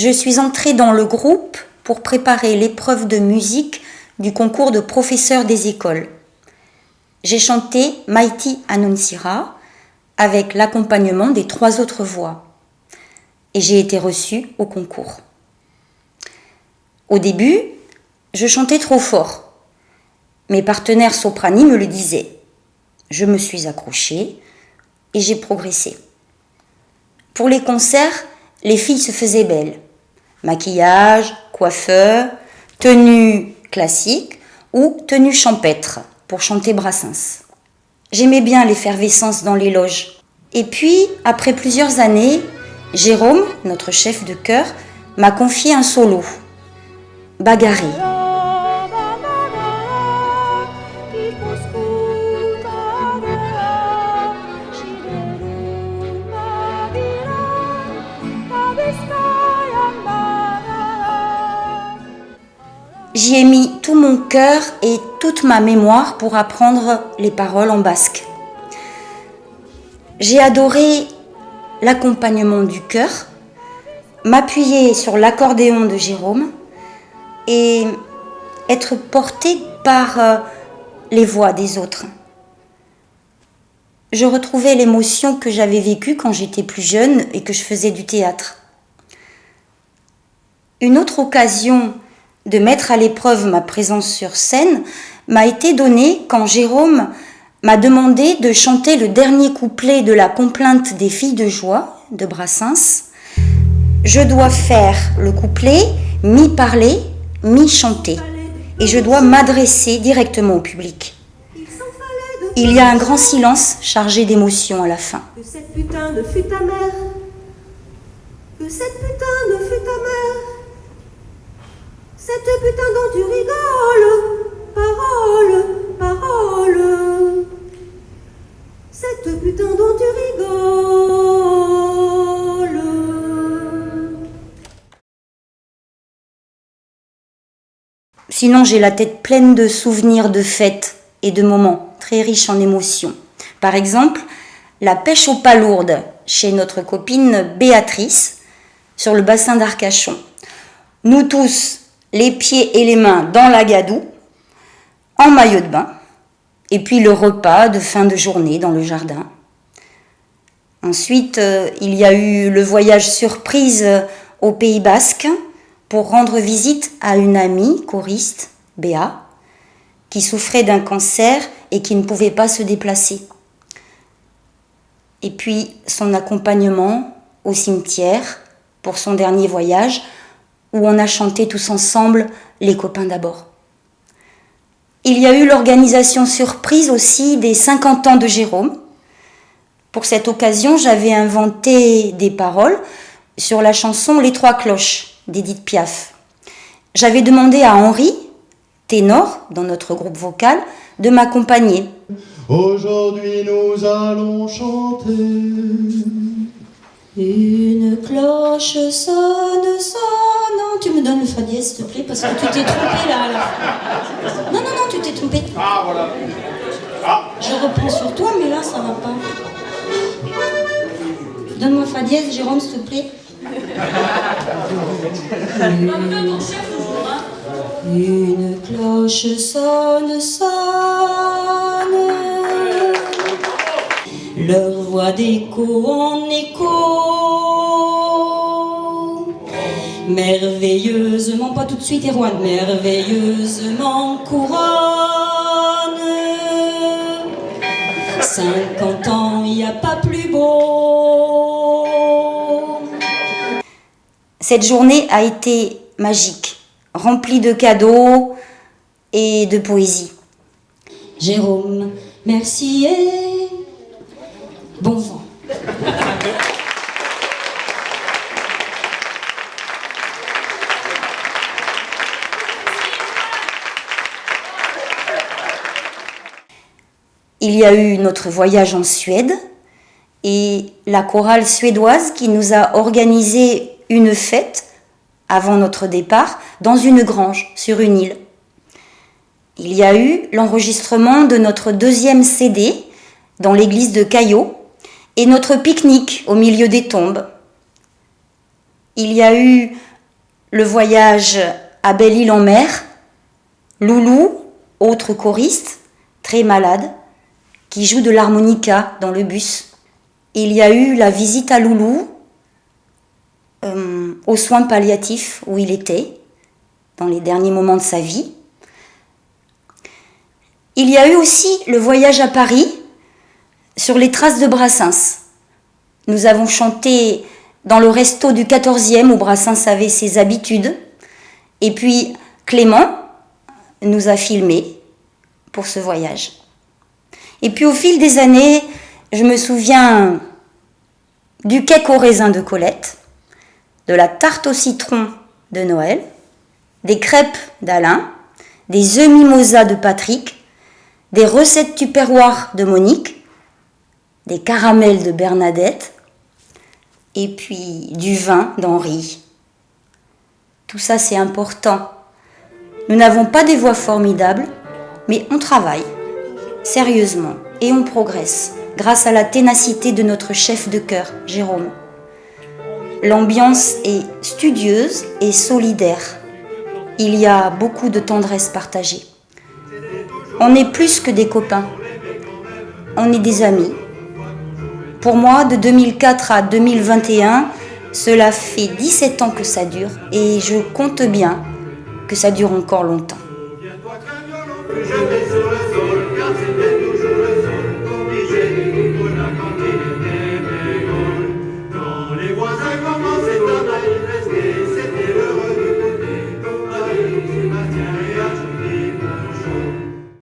je suis entrée dans le groupe pour préparer l'épreuve de musique du concours de professeurs des écoles. J'ai chanté Maïti Annunsira avec l'accompagnement des 3 autres voix et j'ai été reçue au concours. Au début, je chantais trop fort. Mes partenaires soprani me le disaient. Je me suis accrochée et j'ai progressé. Pour les concerts, les filles se faisaient belles. Maquillage, coiffeur, tenue classique ou tenue champêtre pour chanter Brassens. J'aimais bien l'effervescence dans les loges. Et puis, après plusieurs années, Jérôme, notre chef de chœur, m'a confié un solo, Bagarré. J'y ai mis tout mon cœur et toute ma mémoire pour apprendre les paroles en basque. J'ai adoré l'accompagnement du chœur, m'appuyer sur l'accordéon de Jérôme et être portée par les voix des autres. Je retrouvais l'émotion que j'avais vécue quand j'étais plus jeune et que je faisais du théâtre. Une autre occasion de mettre à l'épreuve ma présence sur scène m'a été donnée quand Jérôme m'a demandé de chanter le dernier couplet de la complainte des filles de joie de Brassens. Je dois faire le couplet mi-parler, mi-chanter et je dois m'adresser directement au public. Il y a un grand silence chargé d'émotion à la fin. Que cette putain ne fut ta mère, que cette putain ne fut ta mère. Cette putain dont tu rigoles, parole, parole. Cette putain dont tu rigoles. Sinon, j'ai la tête pleine de souvenirs de fêtes et de moments très riches en émotions. Par exemple, la pêche aux palourdes chez notre copine Béatrice sur le bassin d'Arcachon. Nous tous, les pieds et les mains dans la gadoue, en maillot de bain, et puis le repas de fin de journée dans le jardin. Ensuite, il y a eu le voyage surprise au Pays Basque pour rendre visite à une amie choriste, Béa, qui souffrait d'un cancer et qui ne pouvait pas se déplacer. Et puis son accompagnement au cimetière pour son dernier voyage, où on a chanté tous ensemble Les copains d'abord. Il y a eu l'organisation surprise aussi des 50 ans de Jérôme. Pour cette occasion, j'avais inventé des paroles sur la chanson Les Trois Cloches d'Édith Piaf. J'avais demandé à Henri, ténor dans notre groupe vocal, de m'accompagner. Aujourd'hui nous allons chanter. Une cloche sonne, sonne. Tu me donnes le fa dièse, s'il te plaît, parce que tu t'es trompé là. Non, tu t'es trompé. Ah voilà. Ah. Je reprends sur toi, mais là, ça va pas. Donne-moi fa dièse, Jérôme, s'il te plaît. Une cloche sonne, sonne. Leur voix d'écho en écho. Merveilleusement, pas tout de suite, Erwan, merveilleusement couronne. 50 ans, il n'y a pas plus beau. Cette journée a été magique, remplie de cadeaux et de poésie. Jérôme, merci et bon vent. Il y a eu notre voyage en Suède et la chorale suédoise qui nous a organisé une fête avant notre départ dans une grange sur une île. Il y a eu l'enregistrement de notre 2e CD dans l'église de Caillot et notre pique-nique au milieu des tombes. Il y a eu le voyage à Belle-Île-en-Mer, Loulou, autre choriste, très malade, qui joue de l'harmonica dans le bus. Il y a eu la visite à Loulou, aux soins palliatifs où il était, dans les derniers moments de sa vie. Il y a eu aussi le voyage à Paris, sur les traces de Brassens. Nous avons chanté dans le resto du 14e où Brassens avait ses habitudes. Et puis Clément nous a filmés pour ce voyage. Et puis au fil des années, je me souviens du cake au raisin de Colette, de la tarte au citron de Noël, des crêpes d'Alain, des œufs mimosa de Patrick, des recettes tupperware de Monique, des caramels de Bernadette, et puis du vin d'Henri. Tout ça, c'est important. Nous n'avons pas des voix formidables, mais on travaille sérieusement et on progresse grâce à la ténacité de notre chef de chœur, Jérôme. L'ambiance est studieuse et solidaire. Il y a beaucoup de tendresse partagée. On est plus que des copains. On est des amis. Pour moi, de 2004 à 2021, cela fait 17 ans que ça dure et je compte bien que ça dure encore longtemps.